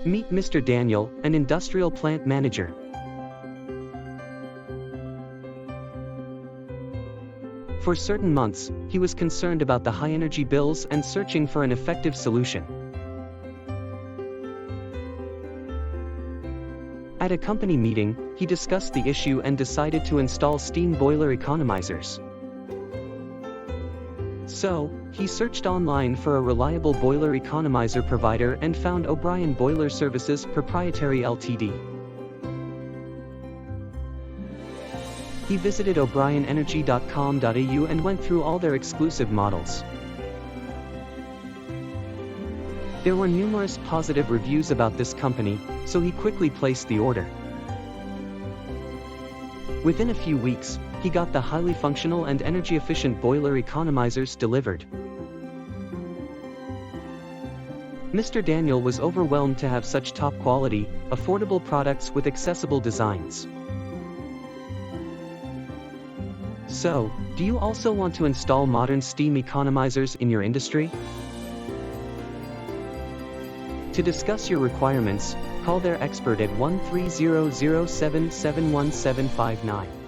Meet Mr. Daniel, an industrial plant manager. For certain months, he was concerned about the high energy bills and searching for an effective solution. At a company meeting, he discussed the issue and decided to install steam boiler economizers. So, he searched online for a reliable boiler economizer provider and found O'Brien Boiler Services Pty Ltd. He visited o'brienenergy.com.au and went through all their exclusive models. There were numerous positive reviews about this company, so he quickly placed the order. Within a few weeks, he got the highly functional and energy-efficient boiler economizers delivered. Mr. Daniel was overwhelmed to have such top-quality, affordable products with accessible designs. So, do you also want to install modern steam economizers in your industry? To discuss your requirements, call their expert at 1300771759.